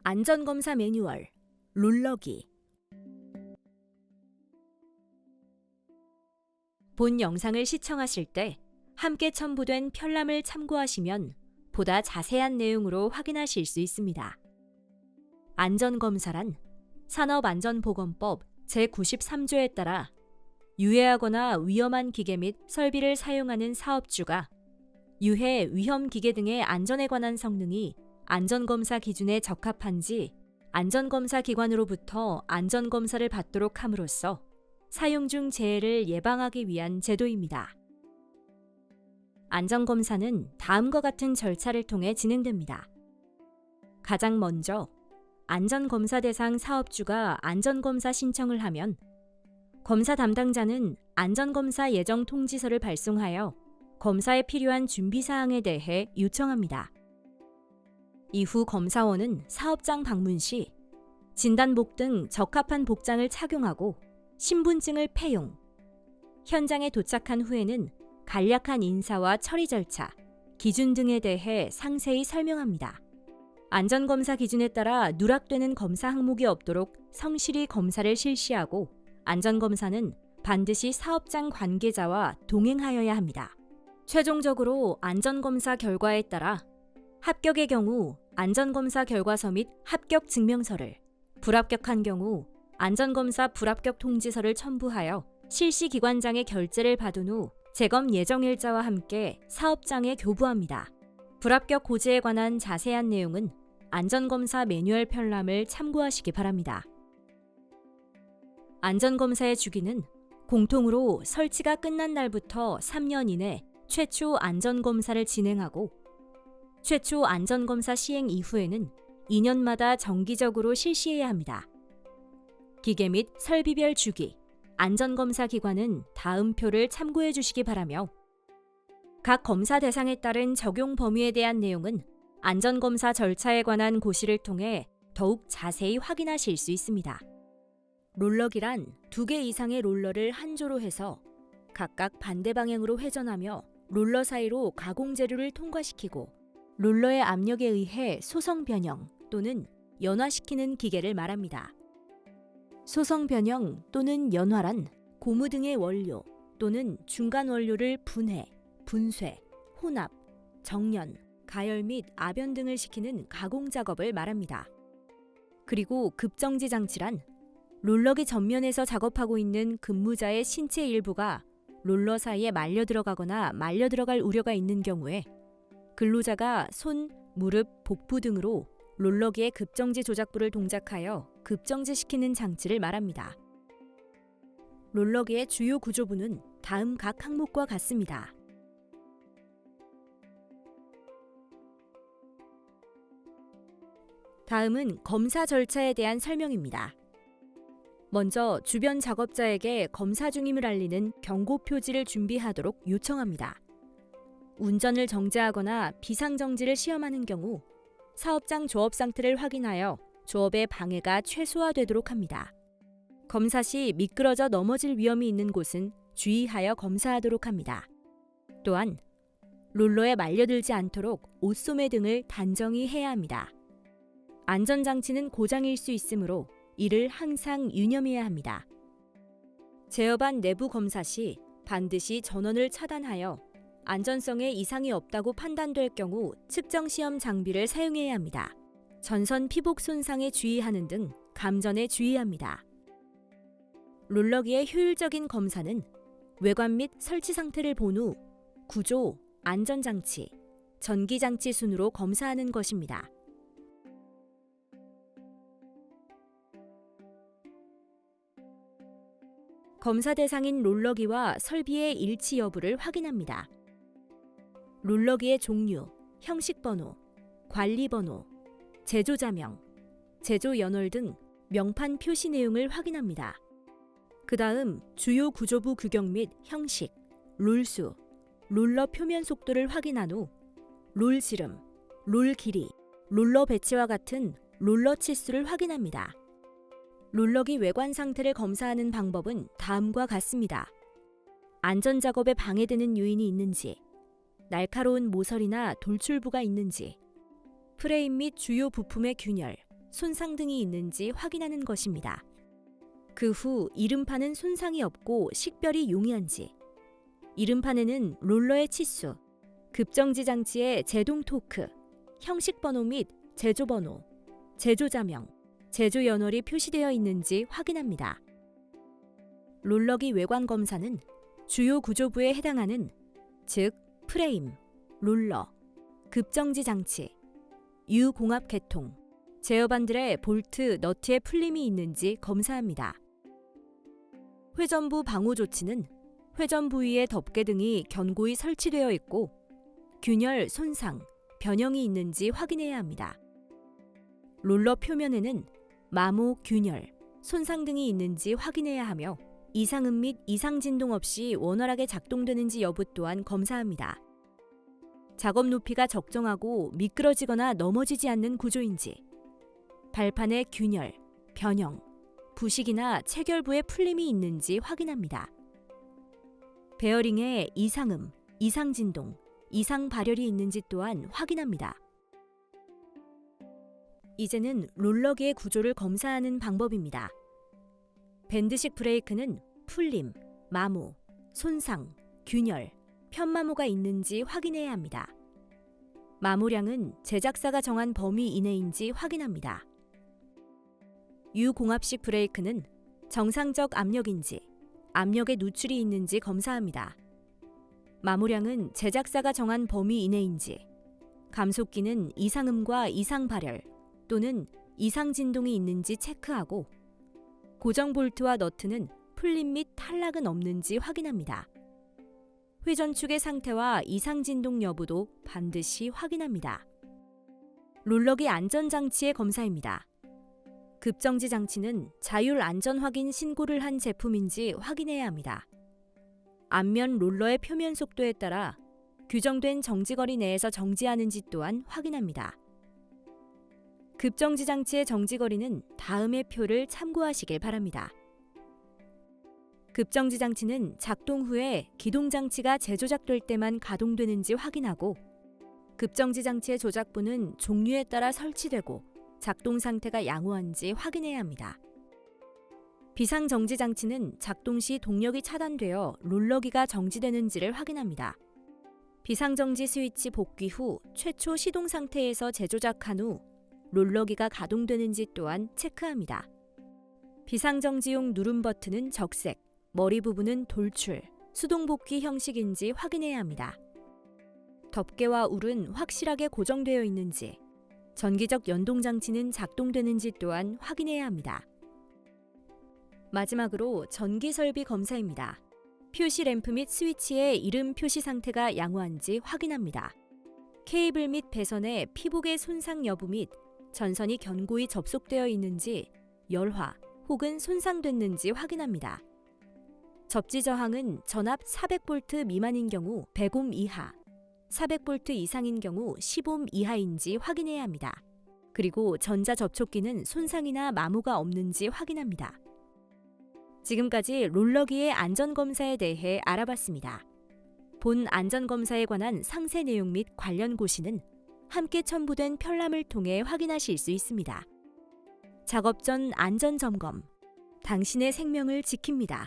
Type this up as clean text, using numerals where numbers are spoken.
안전검사 매뉴얼, 룰러기. 본 영상을 시청하실 때 함께 첨부된 편람을 참고하시면 보다 자세한 내용으로 확인하실 수 있습니다. 안전검사란 산업안전보건법 제93조에 따라 유해하거나 위험한 기계 및 설비를 사용하는 사업주가 유해, 위험 기계 등의 안전에 관한 성능이 안전검사 기준에 적합한지 안전검사 기관으로부터 안전검사를 받도록 함으로써 사용 중 재해를 예방하기 위한 제도입니다. 안전검사는 다음과 같은 절차를 통해 진행됩니다. 가장 먼저 안전검사 대상 사업주가 안전검사 신청을 하면 검사 담당자는 안전검사 예정 통지서를 발송하여 검사에 필요한 준비사항에 대해 요청합니다. 이후 검사원은 사업장 방문 시 진단복 등 적합한 복장을 착용하고 신분증을 폐용, 현장에 도착한 후에는 간략한 인사와 처리 절차, 기준 등에 대해 상세히 설명합니다. 안전검사 기준에 따라 누락되는 검사 항목이 없도록 성실히 검사를 실시하고 안전검사는 반드시 사업장 관계자와 동행하여야 합니다. 최종적으로 안전검사 결과에 따라 합격의 경우 안전검사 결과서 및 합격 증명서를, 불합격한 경우 안전검사 불합격 통지서를 첨부하여 실시기관장의 결재를 받은 후 재검 예정일자와 함께 사업장에 교부합니다. 불합격 고지에 관한 자세한 내용은 안전검사 매뉴얼 편람을 참고하시기 바랍니다. 안전검사의 주기는 공통으로 설치가 끝난 날부터 3년 이내 최초 안전검사를 진행하고 최초 안전검사 시행 이후에는 2년마다 정기적으로 실시해야 합니다. 기계 및 설비별 주기, 안전검사 기관은 다음 표를 참고해 주시기 바라며 각 검사 대상에 따른 적용 범위에 대한 내용은 안전검사 절차에 관한 고시를 통해 더욱 자세히 확인하실 수 있습니다. 롤러기란 2개 이상의 롤러를 한 조로 해서 각각 반대 방향으로 회전하며 롤러 사이로 가공 재료를 통과시키고 롤러의 압력에 의해 소성 변형 또는 연화시키는 기계를 말합니다. 소성 변형 또는 연화란 고무 등의 원료 또는 중간 원료를 분해, 분쇄, 혼합, 정연, 가열 및 압연 등을 시키는 가공 작업을 말합니다. 그리고 급정지 장치란 롤러기 전면에서 작업하고 있는 근무자의 신체 일부가 롤러 사이에 말려 들어가거나 말려 들어갈 우려가 있는 경우에 근로자가 손, 무릎, 복부 등으로 롤러기의 급정지 조작부를 동작하여 급정지시키는 장치를 말합니다. 롤러기의 주요 구조부는 다음 각 항목과 같습니다. 다음은 검사 절차에 대한 설명입니다. 먼저 주변 작업자에게 검사 중임을 알리는 경고 표지를 준비하도록 요청합니다. 운전을 정지하거나 비상정지를 시험하는 경우 사업장 조업 상태를 확인하여 조업의 방해가 최소화되도록 합니다. 검사 시 미끄러져 넘어질 위험이 있는 곳은 주의하여 검사하도록 합니다. 또한 롤러에 말려들지 않도록 옷소매 등을 단정히 해야 합니다. 안전장치는 고장일 수 있으므로 이를 항상 유념해야 합니다. 제어반 내부 검사 시 반드시 전원을 차단하여 안전성에 이상이 없다고 판단될 경우 측정 시험 장비를 사용해야 합니다. 전선 피복 손상에 주의하는 등 감전에 주의합니다. 롤러기의 효율적인 검사는 외관 및 설치 상태를 본 후 구조, 안전장치, 전기장치 순으로 검사하는 것입니다. 검사 대상인 롤러기와 설비의 일치 여부를 확인합니다. 롤러기의 종류, 형식번호, 관리번호, 제조자명, 제조연월 등 명판 표시 내용을 확인합니다. 그 다음 주요 구조부 규격 및 형식, 롤수, 롤러 표면 속도를 확인한 후 롤 지름, 롤 길이, 롤러 배치와 같은 롤러 치수를 확인합니다. 롤러기 외관 상태를 검사하는 방법은 다음과 같습니다. 안전작업에 방해되는 요인이 있는지, 날카로운 모서리나 돌출부가 있는지, 프레임 및 주요 부품의 균열, 손상 등이 있는지 확인하는 것입니다. 그 후 이름판은 손상이 없고 식별이 용이한지, 이름판에는 롤러의 치수, 급정지 장치의 제동 토크, 형식 번호 및 제조 번호, 제조자명, 제조 연월이 표시되어 있는지 확인합니다. 롤러기 외관 검사는 주요 구조부에 해당하는, 즉 프레임, 롤러, 급정지 장치, 유공합 계통, 제어반들의 볼트, 너트의 풀림이 있는지 검사합니다. 회전부 방호 조치는 회전 부위의 덮개 등이 견고히 설치되어 있고 균열, 손상, 변형이 있는지 확인해야 합니다. 롤러 표면에는 마모, 균열, 손상 등이 있는지 확인해야 하며 이상음 및 이상 진동 없이 원활하게 작동되는지 여부 또한 검사합니다. 작업 높이가 적정하고 미끄러지거나 넘어지지 않는 구조인지, 발판에 균열, 변형, 부식이나 체결부에 풀림이 있는지 확인합니다. 베어링에 이상음, 이상 진동, 이상 발열이 있는지 또한 확인합니다. 이제는 롤러기의 구조를 검사하는 방법입니다. 밴드식 브레이크는 풀림, 마모, 손상, 균열, 편마모가 있는지 확인해야 합니다. 마모량은 제작사가 정한 범위 이내인지 확인합니다. 유공합식 브레이크는 정상적 압력인지, 압력의 누출이 있는지 검사합니다. 마모량은 제작사가 정한 범위 이내인지, 감속기는 이상음과 이상 발열 또는 이상 진동이 있는지 체크하고, 고정 볼트와 너트는 풀림 및 탈락은 없는지 확인합니다. 회전축의 상태와 이상 진동 여부도 반드시 확인합니다. 롤러기 안전장치의 검사입니다. 급정지 장치는 자율 안전 확인 신고를 한 제품인지 확인해야 합니다. 앞면 롤러의 표면 속도에 따라 규정된 정지거리 내에서 정지하는지 또한 확인합니다. 급정지 장치의 정지거리는 다음의 표를 참고하시길 바랍니다. 급정지 장치는 작동 후에 기동 장치가 재조작될 때만 가동되는지 확인하고, 급정지 장치의 조작부는 종류에 따라 설치되고 작동 상태가 양호한지 확인해야 합니다. 비상정지 장치는 작동 시 동력이 차단되어 롤러기가 정지되는지를 확인합니다. 비상정지 스위치 복귀 후 최초 시동 상태에서 재조작한 후 롤러기가 가동되는지 또한 체크합니다. 비상정지용 누름 버튼은 적색, 머리 부분은 돌출, 수동 복귀 형식인지 확인해야 합니다. 덮개와 울은 확실하게 고정되어 있는지, 전기적 연동 장치는 작동되는지 또한 확인해야 합니다. 마지막으로 전기 설비 검사입니다. 표시 램프 및 스위치의 이름 표시 상태가 양호한지 확인합니다. 케이블 및 배선의 피복의 손상 여부 및 전선이 견고히 접속되어 있는지, 열화 혹은 손상됐는지 확인합니다. 접지 저항은 전압 400V 미만인 경우 100옴 이하, 400V 이상인 경우 10옴 이하인지 확인해야 합니다. 그리고 전자 접촉기는 손상이나 마모가 없는지 확인합니다. 지금까지 롤러기의 안전검사에 대해 알아봤습니다. 본 안전검사에 관한 상세 내용 및 관련 고시는 함께 첨부된 편람을 통해 확인하실 수 있습니다. 작업 전 안전점검, 당신의 생명을 지킵니다.